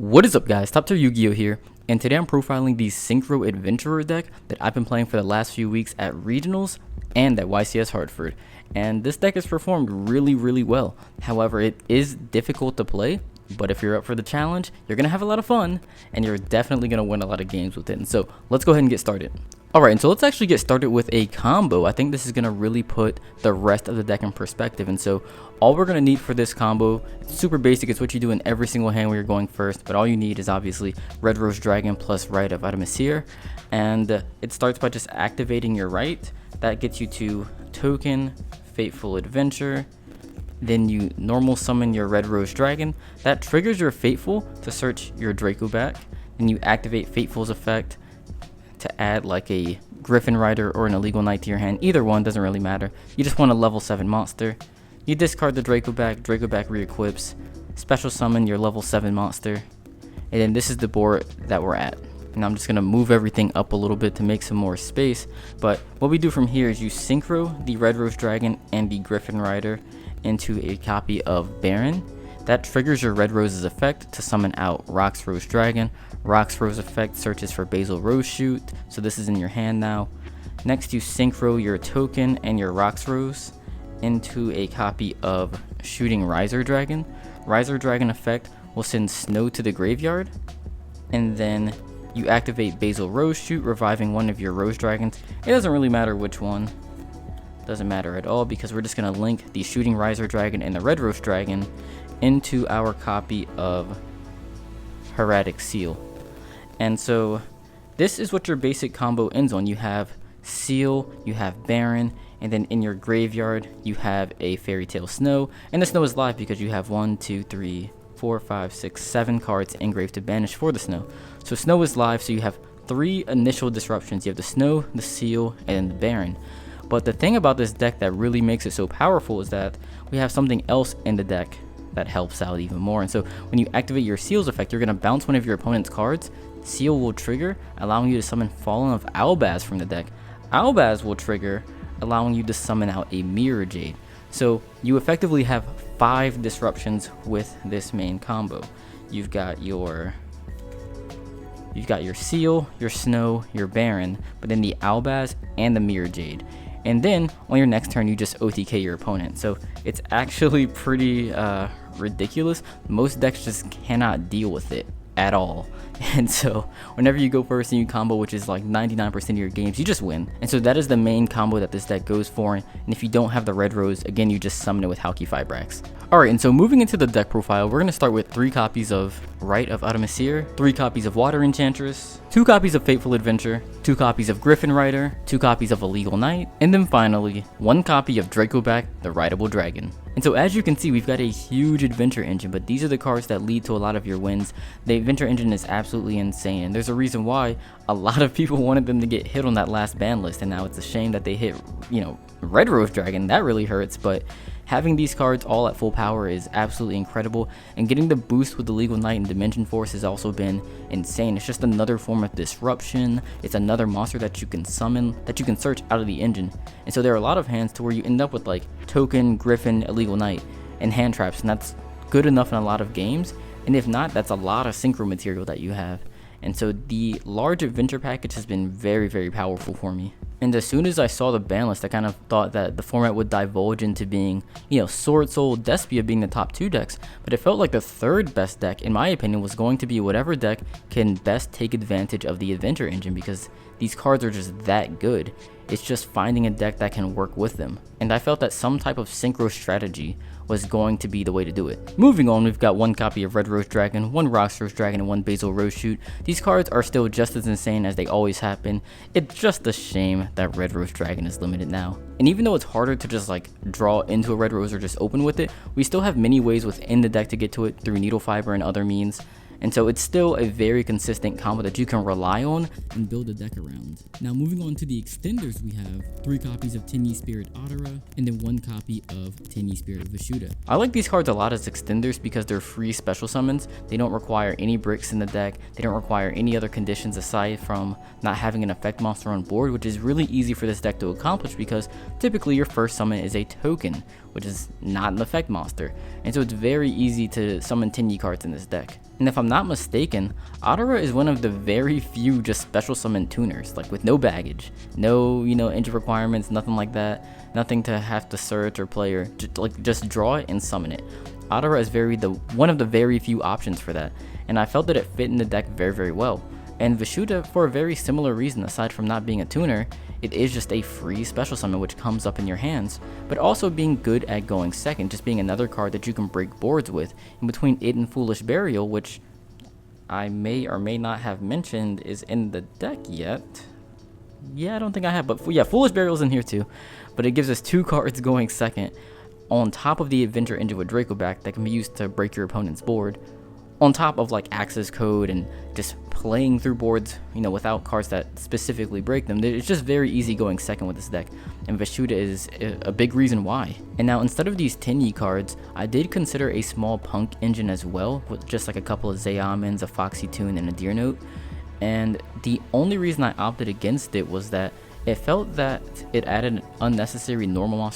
What is up, guys? TopTierYugioh here, and today I'm profiling the Synchro Adventurer deck that I've been playing for the last few weeks at Regionals and at YCS Hartford. And this deck has performed really well. However, it is difficult to play, but if you're up for the challenge, you're going to have a lot of fun, and you're definitely going to win a lot of games with it. And so, let's go ahead and get started. Alright, and so let's actually get started with a combo. I think this is going to really put the rest of the deck in perspective. And so, all we're going to need for this combo, it's super basic, it's what you do in every single hand where you're going first, but all you need is obviously Red Rose Dragon plus Rite of Adamasier. And it starts by just activating your right. That gets you to Token, Fateful Adventure. Then you normal summon your Red Rose Dragon. That triggers your Fateful to search your Draco back. Then you activate Fateful's effect to add like a Griffin Rider or an Illegal Knight to your hand. Either one, doesn't really matter. You just want a level 7 monster. You discard the Draco back re-equips, special summon your level 7 monster, and then this is the board that we're at. And I'm just going to move everything up a little bit to make some more space, but what we do from here is you synchro the Red Rose Dragon and the Griffin Rider into a copy of Baron. That triggers your Red Rose's effect to summon out Rox Rose Dragon. Rox Rose effect searches for Basil Rose Shoot, so this is in your hand now. Next you synchro your Token and your Rox Rose into a copy of Shooting Riser Dragon. Riser Dragon effect will send Snow to the graveyard, and then you activate Basil Rose Shoot, reviving one of your Rose Dragons. It doesn't really matter which one. Doesn't matter at all because we're just going to link the Shooting Riser Dragon and the Red Rose Dragon into our copy of Hieratic Seal. And so this is what your basic combo ends on. You have Seal, you have Baron, and then in your graveyard you have a Fairy Tale Snow, and the Snow is live because you have 1, 2, 3, 4, 5, 6, 7 cards engraved to banish for the Snow. So Snow is live, so you have 3 initial disruptions. You have the Snow, the Seal, and the Baron. But the thing about this deck that really makes it so powerful is that we have something else in the deck that helps out even more. And so when you activate your Seal's effect, you're going to bounce one of your opponent's cards. Seal will trigger, allowing you to summon Fallen of Albaz from the deck. Albaz will trigger, allowing you to summon out a Mirror Jade. So you effectively have 5 disruptions with this main combo. You've got your Seal, your Snow, your Baron, but then the Albaz and the Mirror Jade. And then on your next turn you just OTK your opponent. So it's actually pretty ridiculous. Most decks just cannot deal with it at all. And so whenever you go first and you combo, which is like 99% of your games, you just win. And so that is the main combo that this deck goes for. And if you don't have the Red Rose, again, you just summon it with Halki Fibrax. Alright, and so moving into the deck profile, we're going to start with 3 copies of Rite of Adamasier, 3 copies of Water Enchantress, 2 copies of Fateful Adventure, 2 copies of Griffin Rider, 2 copies of Illegal Knight, and then finally, 1 copy of Dracoback, the Rideable Dragon. And so as you can see, we've got a huge adventure engine, but these are the cards that lead to a lot of your wins. The adventure engine is absolutely insane, and there's a reason why a lot of people wanted them to get hit on that last ban list, and now it's a shame that they hit, Red Rose Dragon. That really hurts, but having these cards all at full power is absolutely incredible, and getting the boost with the Illegal Knight and Dimension Force has also been insane. It's just another form of disruption. It's another monster that you can summon, that you can search out of the engine. And so there are a lot of hands to where you end up with like Token, Griffin, Illegal Knight, and hand traps, and that's good enough in a lot of games. And if not, that's a lot of synchro material that you have. And so the large adventure package has been very powerful for me. And as soon as I saw the ban list, I kind of thought that the format would divulge into being, Sword Soul, Despia being the top 2 decks. But it felt like the third best deck, in my opinion, was going to be whatever deck can best take advantage of the adventure engine, because these cards are just that good. It's just finding a deck that can work with them. And I felt that some type of synchro strategy was going to be the way to do it. Moving on, we've got 1 copy of Red Rose Dragon, 1 Rox Rose Dragon, and 1 Basil Rose Shoot. These cards are still just as insane as they always have been. It's just a shame that Red Rose Dragon is limited now. And even though it's harder to just like draw into a Red Rose or just open with it, we still have many ways within the deck to get to it through Needle Fiber and other means. And so it's still a very consistent combo that you can rely on and build a deck around. Now moving on to the extenders, we have 3 copies of Tinny Spirit Otara, and then 1 copy of Tinny Spirit Vishuda. I like these cards a lot as extenders because they're free special summons. They don't require any bricks in the deck. They don't require any other conditions aside from not having an effect monster on board, which is really easy for this deck to accomplish because typically your first summon is a token, which is not an effect monster, and so it's very easy to summon 10 cards in this deck. And if I'm not mistaken, Adara is one of the very few just special summon tuners, like with no baggage, no, entry requirements, nothing like that, nothing to have to search or play, or just draw it and summon it. Adara is one of the very few options for that, and I felt that it fit in the deck very, very well. And Vishuda, for a very similar reason, aside from not being a tuner, it is just a free special summon which comes up in your hands, but also being good at going second, just being another card that you can break boards with. In between it and Foolish Burial, which I may or may not have mentioned is in the deck yet. Yeah, I don't think I have, but yeah, Foolish Burial is in here too. But it gives us 2 cards going second, on top of the Adventure Engine with Dracoback that can be used to break your opponent's board, on top of like Access Code and just playing through boards, without cards that specifically break them. It's just very easy going second with this deck, and Vishuda is a big reason why. And now, instead of these 10 cards, I did consider a small Punk engine as well, with just like a couple of Zayamins, a Foxy Tune, and a Deer Note. And the only reason I opted against it was that it felt that it added unnecessary normal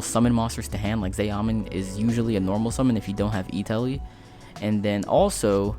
summon monsters to hand. Like Zayamin is usually a normal summon if you don't have E-Telly. And then also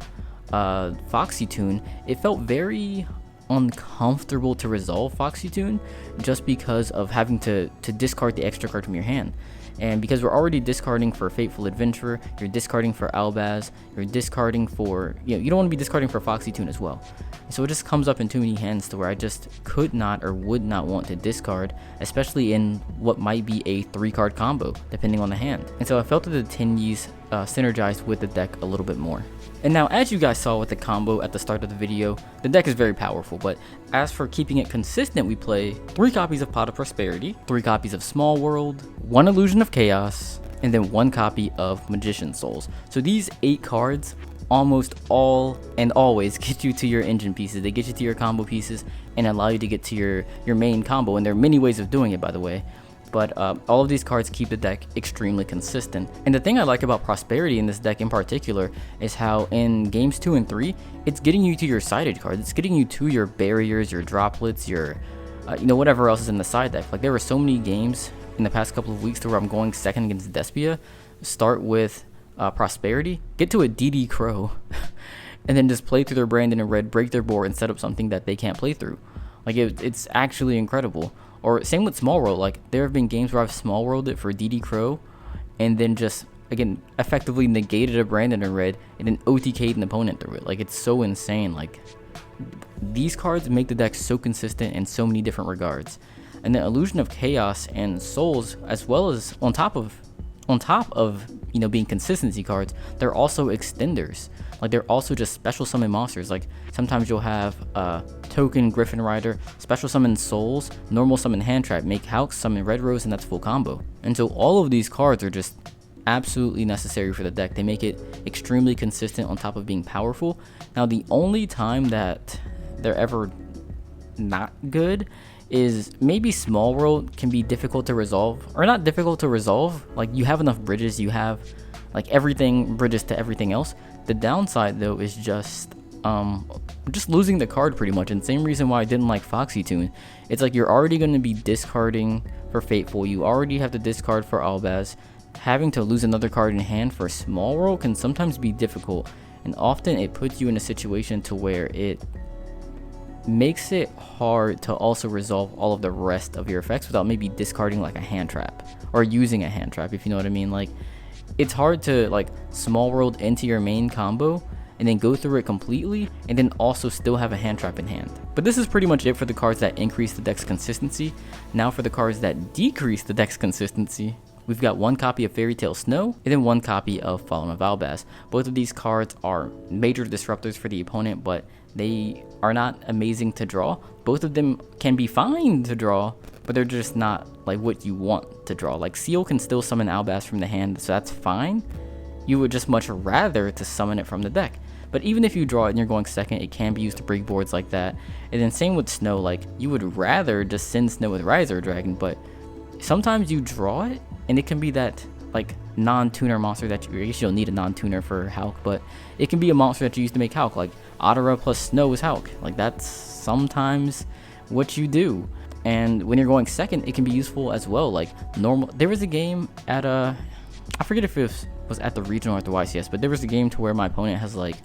Foxy Tune, it felt very uncomfortable to resolve Foxy Tune just because of having to discard the extra card from your hand. And because we're already discarding for Fateful Adventurer, you're discarding for Albaz, you're discarding for, you don't want to be discarding for Foxy Tune as well. So it just comes up in too many hands to where I just could not or would not want to discard, especially in what might be a 3-card combo, depending on the hand. And so I felt that the Tenyis synergized with the deck a little bit more. And now, as you guys saw with the combo at the start of the video, the deck is very powerful, but as for keeping it consistent, we play 3 copies of Pot of Prosperity, 3 copies of Small World, 1 Illusion of Chaos, and then 1 copy of Magician's Souls. So these 8 cards almost all and always get you to your engine pieces. They get you to your combo pieces and allow you to get to your main combo, and there are many ways of doing it, by the way. But all of these cards keep the deck extremely consistent. And the thing I like about Prosperity in this deck in particular is how in games 2 and 3, it's getting you to your sided cards. It's getting you to your barriers, your droplets, your whatever else is in the side deck. Like, there were so many games in the past couple of weeks to where I'm going second against Despia, start with Prosperity, get to a DD Crow, and then just play through their Brandon in red, break their board, and set up something that they can't play through. Like, it's actually incredible. Or same with Small World. Like, there have been games where I've Small Worlded it for DD Crow, and then just, again, effectively negated a Brandon in red, and then OTK'd an opponent through it. Like, it's so insane. Like, these cards make the deck so consistent in so many different regards. And then Illusion of Chaos and Souls, as well as on top of being consistency cards, they're also extenders. Like, they're also just special summon monsters. Like, sometimes you'll have Token Griffin Rider, special summon Souls, normal summon Hand Trap, make Hulk, summon Red Rose, and that's full combo. And so all of these cards are just absolutely necessary for the deck. They make it extremely consistent on top of being powerful. Now, the only time that they're ever not good is maybe Small World can be difficult to resolve, or not difficult to resolve. Like, you have enough bridges, you have like everything bridges to everything else. The downside though is just losing the card pretty much, and same reason why I didn't like Foxy Tune. It's like you're already going to be discarding for Fateful, you already have to discard for Albaz. Having to lose another card in hand for Small World can sometimes be difficult, and often it puts you in a situation to where it makes it hard to also resolve all of the rest of your effects without maybe discarding like a Hand Trap or using a Hand Trap, if you know what I mean. Like, it's hard to like Small World into your main combo and then go through it completely and then also still have a Hand Trap in hand. But this is pretty much it for the cards that increase the deck's consistency. Now for the cards that decrease the deck's consistency, we've got 1 copy of Fairy Tale Snow and then 1 copy of Fallen of Albaz. Both of these cards are major disruptors for the opponent, but they are not amazing to draw. Both of them can be fine to draw, but they're just not like what you want to draw. Like, Seal can still summon Albaz from the hand, so that's fine. You would just much rather to summon it from the deck. But even if you draw it and you're going second, it can be used to break boards like that. And then same with Snow. Like, you would rather just send Snow with Riser Dragon, but sometimes you draw it and it can be that like non-tuner monster that I guess you'll need a non-tuner for Hulk, but it can be a monster that you use to make Hulk. Like, Adara plus Snow is Hulk. Like, that's sometimes what you do. And when you're going second, it can be useful as well. Like normal, there was a game at I forget if it was at the regional or at the YCS, but there was a game to where my opponent has like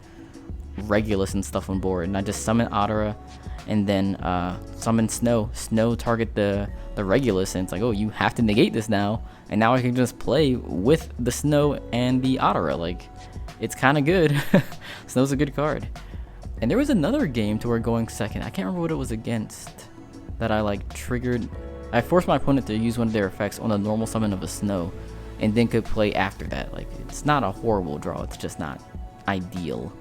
Regulus and stuff on board, and I just summon Adara and then summon Snow target the Regulus, and it's like, oh, you have to negate this now, and now I can just play with the Snow and the Adara. Like, it's kind of good. Snow's a good card. And there was another game to where going second, I can't remember what it was against, that I like triggered. I forced my opponent to use one of their effects on a normal summon of a Snow, and then could play after that. Like, it's not a horrible draw, it's just not ideal.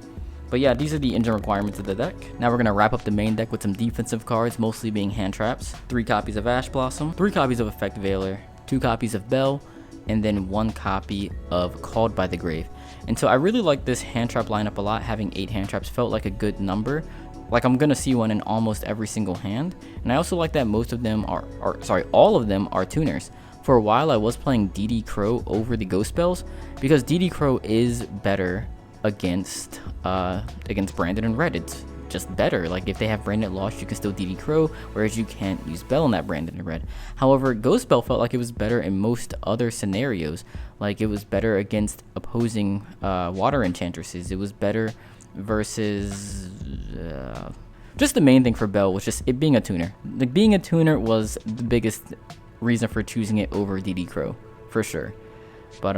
But yeah, these are the engine requirements of the deck. Now we're going to wrap up the main deck with some defensive cards, mostly being hand traps. 3 copies of Ash Blossom, 3 copies of Effect Veiler, 2 copies of Bell, and then 1 copy of Called by the Grave. And so I really like this hand trap lineup a lot. Having 8 hand traps felt like a good number. Like, I'm going to see one in almost every single hand. And I also like that most of them all of them are tuners. For a while I was playing DD Crow over the Ghost Spells, because DD Crow is better against Branded and Red. It's just better. Like, if they have Branded Lost, you can still DD Crow, whereas you can't use Bell in that Branded and Red. However, Ghost Spell felt like it was better in most other scenarios. Like, it was better against opposing Water Enchantresses. It was better versus just the main thing for Bell was just it being a tuner. Like, being a tuner was the biggest reason for choosing it over DD Crow, for sure. But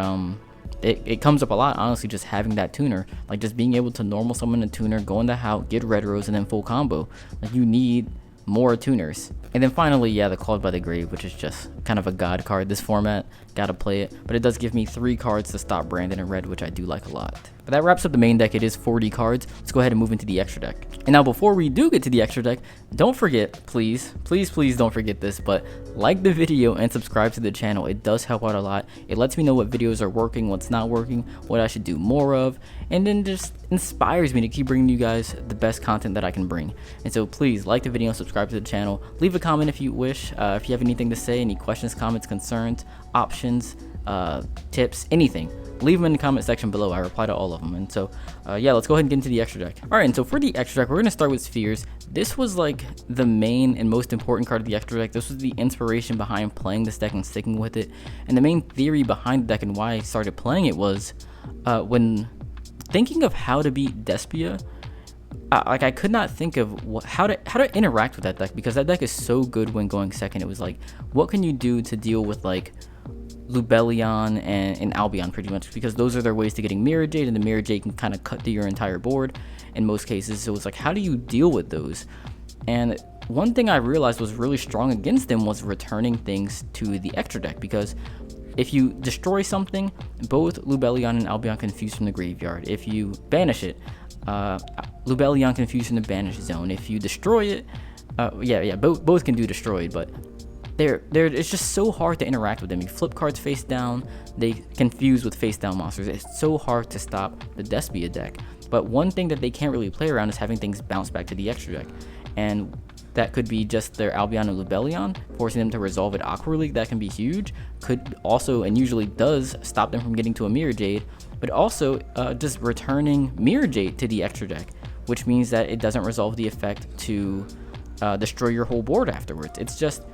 it comes up a lot, honestly, just having that tuner. Like, just being able to normal summon a tuner, go into Hout, get Red Rose, and then full combo. Like, you need more tuners. And then finally, yeah, the Called by the Grave, which is just kind of a god card this format. Gotta play it. But it does give me 3 cards to stop Brandon and Red, which I do like a lot. But that wraps up the main deck. It is 40 cards. Let's go ahead and move into the extra deck. And now, before we do get to the extra deck, don't forget, please don't forget this, but like the video and subscribe to the channel. It does help out a lot. It lets me know what videos are working, what's not working, what I should do more of, and then just inspires me to keep bringing you guys the best content that I can bring. And so please like the video and subscribe to the channel. Leave a comment if you wish. If you have anything to say, any questions, comments, concerns, options, tips, anything, leave them in the comment section below. I reply to all of them. And so yeah, let's go ahead and get into the extra deck. All right, and so for the extra deck, we're going to start with Spheres. This was like the main and most important card of the extra deck. This was the inspiration behind playing this deck and sticking with it. And the main theory behind the deck and why I started playing it was when thinking of how to beat Despia, like, I could not think of how to interact with that deck, because that deck is so good when going second. It was like, what can you do to deal with like Lubellion and Albion, pretty much, because those are their ways to getting Mirror Jade, and the Mirror Jade can kind of cut through your entire board in most cases. So it's like, how do you deal with those? And one thing I realized was really strong against them was returning things to the extra deck, because if you destroy something, both Lubellion and Albion can fuse from the graveyard. If you banish it, Lubellion can fuse from the banish zone. If you destroy it, both can do destroyed, but it's just so hard to interact with them. You flip cards face down, they confuse with face down monsters. It's so hard to stop the Despia deck. But one thing that they can't really play around is having things bounce back to the extra deck, and that could be just their Albion and Lubellion, forcing them to resolve it awkwardly. That can be huge. Could also, and usually does, stop them from getting to a Mirror Jade, but also just returning Mirror Jade to the extra deck, which means that it doesn't resolve the effect to destroy your whole board afterwards. It's just,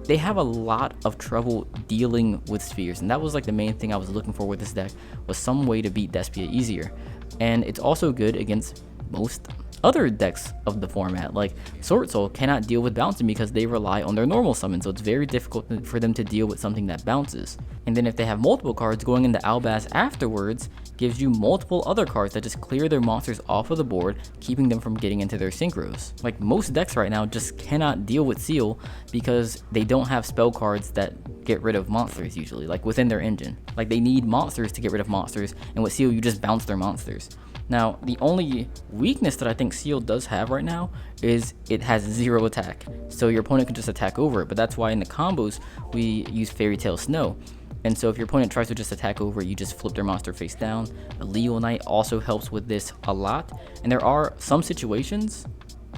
they have a lot of trouble dealing with Spheres, and that was like the main thing I was looking for with this deck, was some way to beat Despia easier. And it's also good against most other decks of the format. Like, Sword Soul cannot deal with bouncing because they rely on their normal summon, so it's very difficult for them to deal with something that bounces. And then if they have multiple cards, going into Albaz afterwards gives you multiple other cards that just clear their monsters off of the board, keeping them from getting into their synchros. Like, most decks right now just cannot deal with Seal because they don't have spell cards that get rid of monsters usually, like within their engine. Like, they need monsters to get rid of monsters, and with Seal you just bounce their monsters. Now, the only weakness that I think Seal does have right now is it has 0 attack. So your opponent can just attack over it, but that's why in the combos we use Fairy Tail Snow. And so if your opponent tries to just attack over it, you just flip their monster face down. A Leo Knight also helps with this a lot. And there are some situations,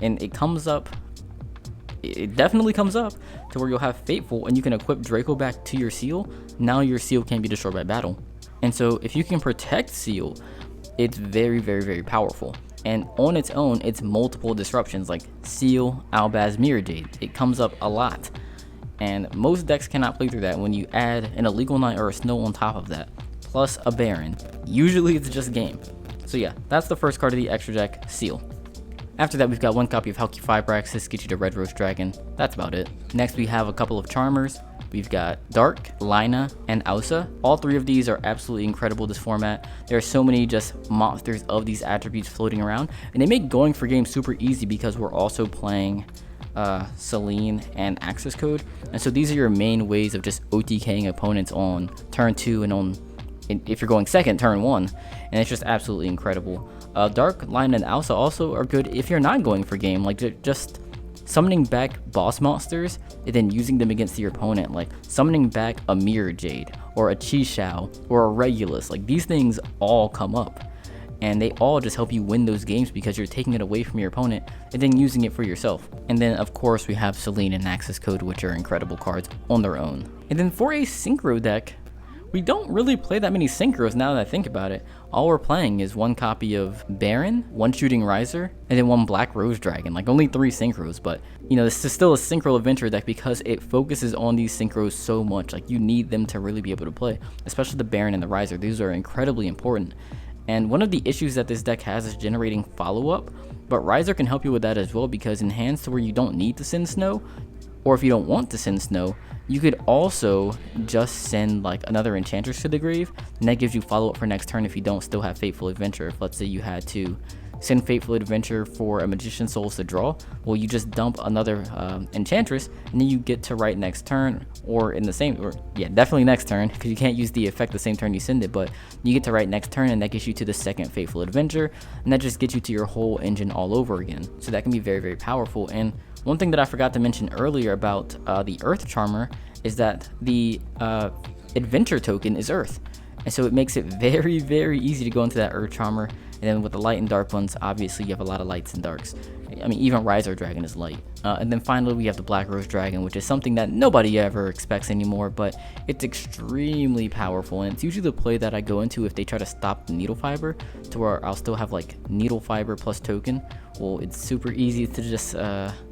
and it definitely comes up, to where you'll have Fateful and you can equip Draco back to your Seal. Now your Seal can't be destroyed by battle. And so if you can protect Seal, it's very, very, very powerful. and on its own, it's multiple disruptions like Seal, Albaz, Mirror Jade. It comes up a lot, and most decks cannot play through that. When you add an Illegal Knight or a Snow on top of that, plus a Baron, usually it's just game. So yeah, that's the first card of the extra deck, Seal. After that, we've got one copy of Helki Fibrax. This gets you to Red Rose Dragon. That's about it. Next, we have a couple of Charmers. We've got Dark, Lina, and Ausa. All three of these are absolutely incredible this format. There are so many just monsters of these attributes floating around, and they make going for game super easy because we're also playing Selene and Access Code. And so these are your main ways of just OTKing opponents on turn 2 and on, if you're going second, turn 1. And it's just absolutely incredible. Dark, Lina, and Ausa also are good if you're not going for game, like just summoning back boss monsters and then using them against your opponent, like summoning back a Mirror Jade or a Chi-Shao or a Regulus. Like these things all come up, and they all just help you win those games because you're taking it away from your opponent and then using it for yourself. And then of course we have Selene and Access Code, which are incredible cards on their own. And then for a Synchro deck, we don't really play that many Synchros now that I think about it. All we're playing is one copy of Baron, one Shooting Riser, and then one Black Rose Dragon. Like only 3 Synchros, but you know, this is still a Synchro Adventure deck because it focuses on these Synchros so much. Like you need them to really be able to play, especially the Baron and the Riser. These are incredibly important. And one of the issues that this deck has is generating follow-up, but Riser can help you with that as well because in hands to where you don't need to send Snow, or if you don't want to send Snow, you could also just send like another Enchantress to the grave, and that gives you follow-up for next turn if you don't still have Fateful Adventure. If let's say you had to send Fateful Adventure for a Magician's Souls to draw, well, you just dump another Enchantress, and then you get to write next turn, or in the same, or yeah, definitely next turn, because you can't use the effect the same turn you send it, but you get to write next turn, and that gets you to the second Fateful Adventure, and that just gets you to your whole engine all over again. So that can be very, very powerful. And one thing that I forgot to mention earlier about the Earth Charmer is that the Adventure token is Earth. And so it makes it very, very easy to go into that Earth Charmer. And then with the light and dark ones, obviously you have a lot of lights and darks. I mean, even Riser Dragon is light. And then finally we have the Black Rose Dragon, which is something that nobody ever expects anymore, but it's extremely powerful. And it's usually the play that I go into if they try to stop the Needle Fiber, to where I'll still have like Needle Fiber plus token. Well, it's super easy to just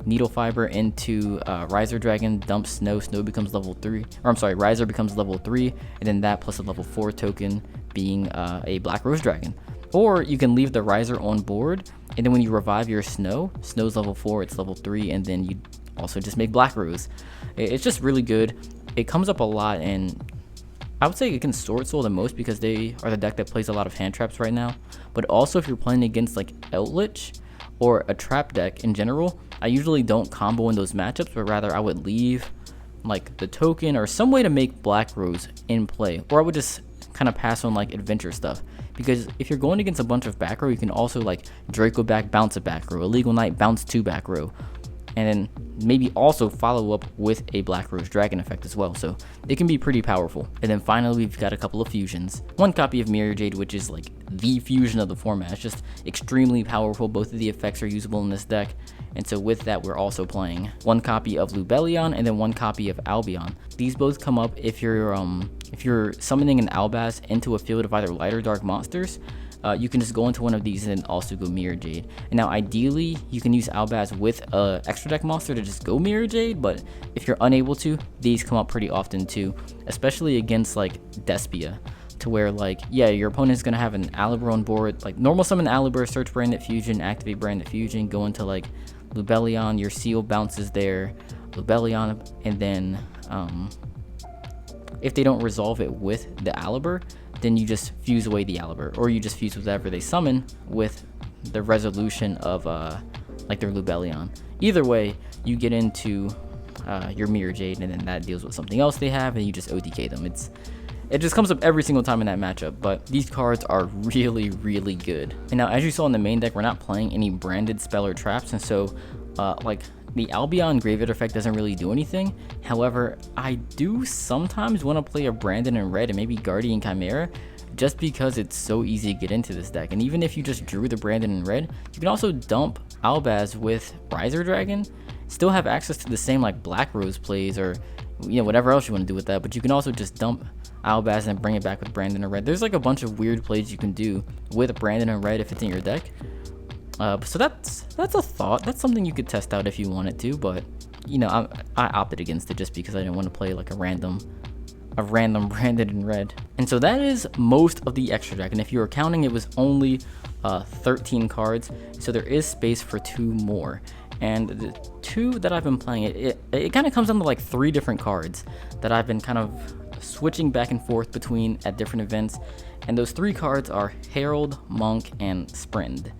Needle Fiber into Riser Dragon, dump Snow, Snow becomes level 3, or I'm sorry, Riser becomes level 3, and then that plus a level 4 token being a Black Rose Dragon. Or you can leave the Riser on board, and then when you revive your Snow, Snow's level 4, it's level 3, and then you also just make Black Rose. It's just really good. It comes up a lot, and I would say it can Sword Soul the most because they are the deck that plays a lot of hand traps right now. But also if you're playing against like Eldritch or a trap deck in general, I usually don't combo in those matchups, but rather I would leave like the token or some way to make Black Rose in play, or I would just kind of pass on like adventure stuff. Because if you're going against a bunch of back row, you can also like Draco back, bounce a back row, Illegal Knight, bounce 2 back row, and then maybe also follow up with a Black Rose Dragon effect as well. So it can be pretty powerful. And then finally we've got a couple of fusions. One copy of Mirror Jade, which is like the fusion of the format. It's just extremely powerful. Both of the effects are usable in this deck. And so with that, we're also playing one copy of Lubellion and then one copy of Albion. These both come up if you're summoning an Albaz into a field of either light or dark monsters. You can just go into one of these and also go Mirror Jade. And now ideally, you can use Albaz with a extra deck monster to just go Mirror Jade, but if you're unable to, these come up pretty often too, especially against like Despia, to where like, yeah, your opponent's gonna have an Alibur on board, like normal summon Alibur, search Branded Fusion, activate Branded Fusion, go into like Lubellion, your Seal bounces there, Lubellion, and then if they don't resolve it with the Alibur, then you just fuse away the Alibur, or you just fuse whatever they summon with the resolution of like their Lubellion. Either way, you get into your Mirror Jade, and then that deals with something else they have, and you just OTK them. It just comes up every single time in that matchup, but these cards are really, really good. And now, as you saw in the main deck, we're not playing any branded spell or traps, and so like the Albion Graveyard effect doesn't really do anything. However, I do sometimes want to play a Brandon in red and maybe Guardian Chimera, just because it's so easy to get into this deck. And even if you just drew the Brandon in red, you can also dump Albaz with Riser Dragon, still have access to the same like Black Rose plays, or you know, whatever else you want to do with that, but you can also just dump Albaz and bring it back with Brandon in red. There's like a bunch of weird plays you can do with Brandon in red if it's in your deck. So that's a thought. That's something you could test out if you wanted to, but you know, I opted against it just because I didn't want to play like a random branded in red. And so that is most of the extra deck. And if you were counting, it was only 13 cards. So there is space for 2 more. And the 2 that I've been playing, it kind of comes down to like 3 different cards that I've been kind of switching back and forth between at different events. And those 3 cards are Herald, Monk, and Sprend.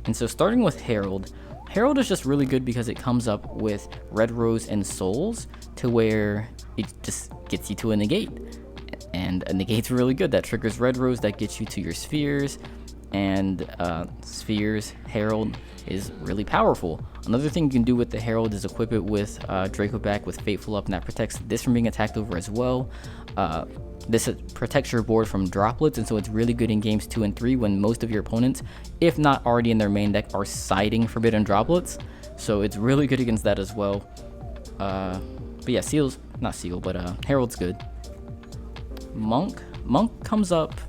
And so starting with Herald is just really good because it comes up with Red Rose and Souls to where it just gets you to a negate. And a negate's really good. That triggers Red Rose, that gets you to your spheres. And spheres, Herald is really powerful. Another thing you can do with the Herald is equip it with Draco back with Fateful up, and that protects this from being attacked over as well. This protects your board from droplets, and so it's really good in games 2 and 3 when most of your opponents, if not already in their main deck, are siding Forbidden Droplets. So it's really good against that as well. But yeah, Herald's good. Monk comes up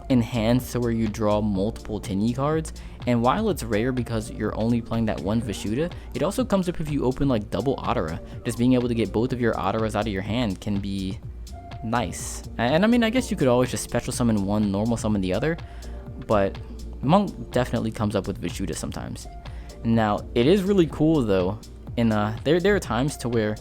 in hands to where you draw multiple Tinny cards, and while it's rare because you're only playing that one Vishuda, it also comes up if you open like double Otara. Just being able to get both of your Otaras out of your hand can be nice. And I mean, I guess you could always just special summon one, normal summon the other, but Monk definitely comes up with Vishuda sometimes. Now it is really cool though, in there are times to where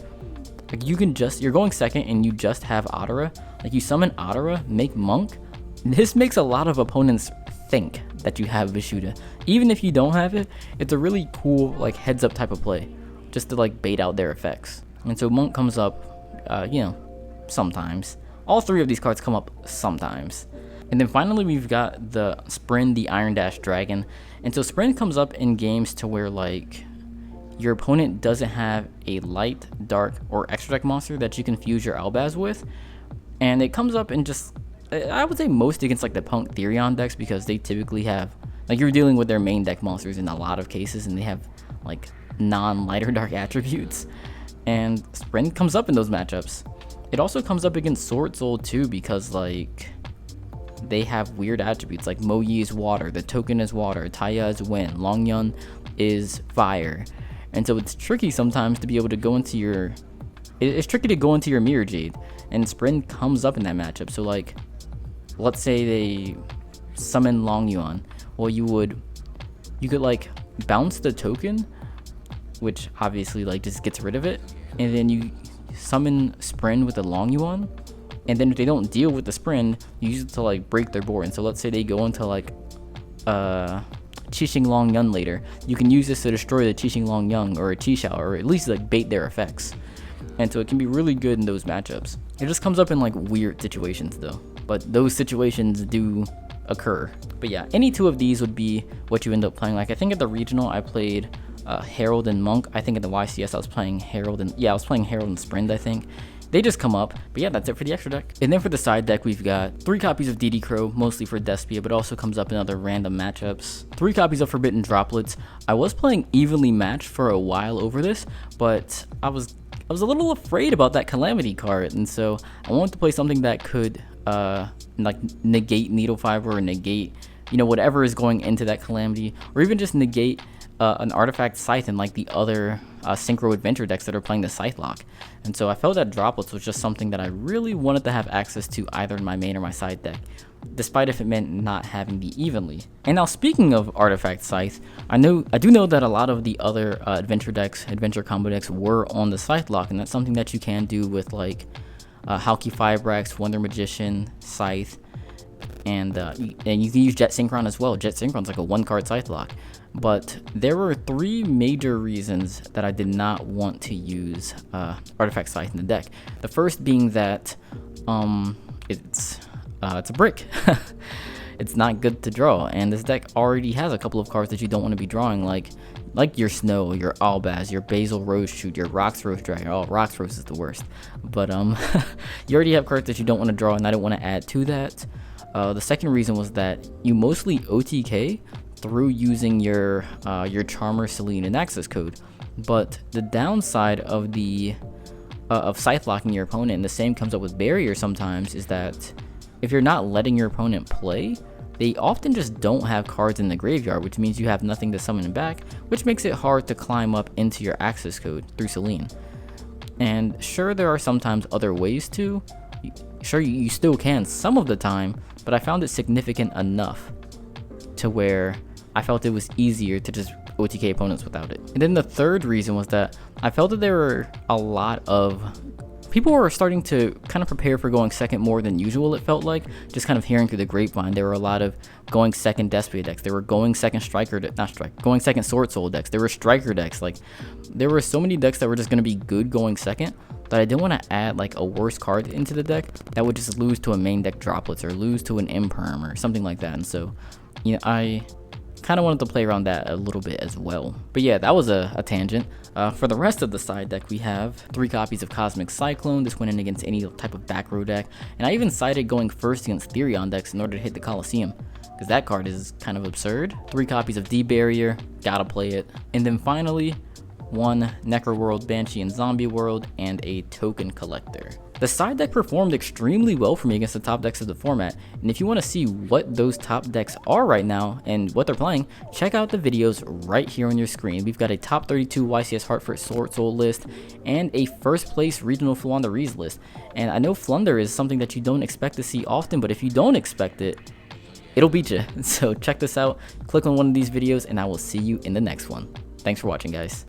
like you're going second and you just have Otara, like you summon Otara, make Monk. This makes a lot of opponents think that you have Vishuda. Even if you don't have it, it's a really cool like heads up type of play, just to like bait out their effects. And so Monk comes up, you know, sometimes. All 3 of these cards come up sometimes. And then finally we've got the Sprend, the Iron Dash Dragon. And so Sprend comes up in games to where like your opponent doesn't have a light, dark, or extra deck monster that you can fuse your Albaz with. And it comes up in just, I would say most against like the Punk Therion decks, because they typically have, like you're dealing with their main deck monsters in a lot of cases, and they have like non-light or dark attributes. And Sprend comes up in those matchups. It also comes up against Sword Soul too, because like they have weird attributes, like Moyi is water, the token is water, Taya is wind, Longyun is fire. And so it's tricky sometimes to be able to go into your, it's tricky to go into your Mirror Jade, and Sprend comes up in that matchup. So like, let's say they summon Longyun, well you could like bounce the token, which obviously like just gets rid of it, and then you summon Sprend with a Longyun, and then if they don't deal with the Sprend, you use it to like break their board. And so let's say they go into like Qixing Longyun later, you can use this to destroy the Qixing Longyun or a Qixao, or at least like bait their effects. And so it can be really good in those matchups. It just comes up in like weird situations though, but those situations do occur. But yeah, any 2 of these would be what you end up playing. Like I think at the regional I played Herald and Monk. I think at the YCS I was playing Herald and Sprend, I think. They just come up. But yeah, that's it for the extra deck. And then for the side deck, we've got 3 copies of DD Crow, mostly for Despia, but also comes up in other random matchups. 3 copies of Forbidden Droplets. I was playing evenly matched for a while over this, but I was a little afraid about that Calamity card, and so I wanted to play something that could like negate Needle Fiber, or negate, you know, whatever is going into that Calamity, or even just negate an Artifact Scythe in like the other Synchro Adventure decks that are playing the Scythe Lock. And so I felt that Droplets was just something that I really wanted to have access to either in my main or my side deck, despite if it meant not having the evenly. And now speaking of Artifact Scythe, I do know that a lot of the other adventure combo decks were on the Scythe Lock, and that's something that you can do with like Halki Fibrax, Wonder Magician, Scythe, and you can use Jet Synchron as well. Jet Synchron's like a 1-card Scythe Lock. But there were 3 major reasons that I did not want to use Artifact Scythe in the deck. The first being that it's a brick. It's not good to draw, and this deck already has a couple of cards that you don't want to be drawing, like your Snow, your Albaz, your Basil Rose Shoot, your Rox Rose Dragon. Oh, Rox Rose is the worst. But you already have cards that you don't want to draw, and I don't want to add to that. The second reason was that you mostly OTK through using your Charmer, Selene, and Access Code. But the downside of Scythe locking your opponent, and the same comes up with Barrier sometimes, is that if you're not letting your opponent play, they often just don't have cards in the graveyard, which means you have nothing to summon back, which makes it hard to climb up into your access code through Selene. And sure, there are sometimes other ways to. Sure, you still can some of the time, but I found it significant enough to where I felt it was easier to just OTK opponents without it. And then the third reason was that I felt that there were a lot of people were starting to kind of prepare for going second more than usual, it felt like. Just kind of hearing through the grapevine, there were a lot of going second Despia decks. There were going second going second Sword Soul decks. There were Striker decks. Like, there were so many decks that were just going to be good going second, that I didn't want to add like a worse card into the deck that would just lose to a main deck droplets or lose to an Imperm or something like that. And so, you know, I kind of wanted to play around that a little bit as well. But yeah, that was a tangent. For the rest of the side deck, we have 3 copies of Cosmic Cyclone. This went in against any type of back row deck, and I even sided going first against Therion decks in order to hit the Colosseum, because that card is kind of absurd. 3 copies of D-Barrier, gotta play it. And then finally, 1 Necro World, Banshee, and Zombie World, and a Token Collector. The side deck performed extremely well for me against the top decks of the format, and if you want to see what those top decks are right now and what they're playing, check out the videos right here on your screen. We've got a top 32 YCS Hartford Sword Soul list and a first place regional Flunder Rees list. And I know Flunder is something that you don't expect to see often, but if you don't expect it, it'll beat you. So check this out, click on one of these videos, and I will see you in the next one. Thanks for watching, guys.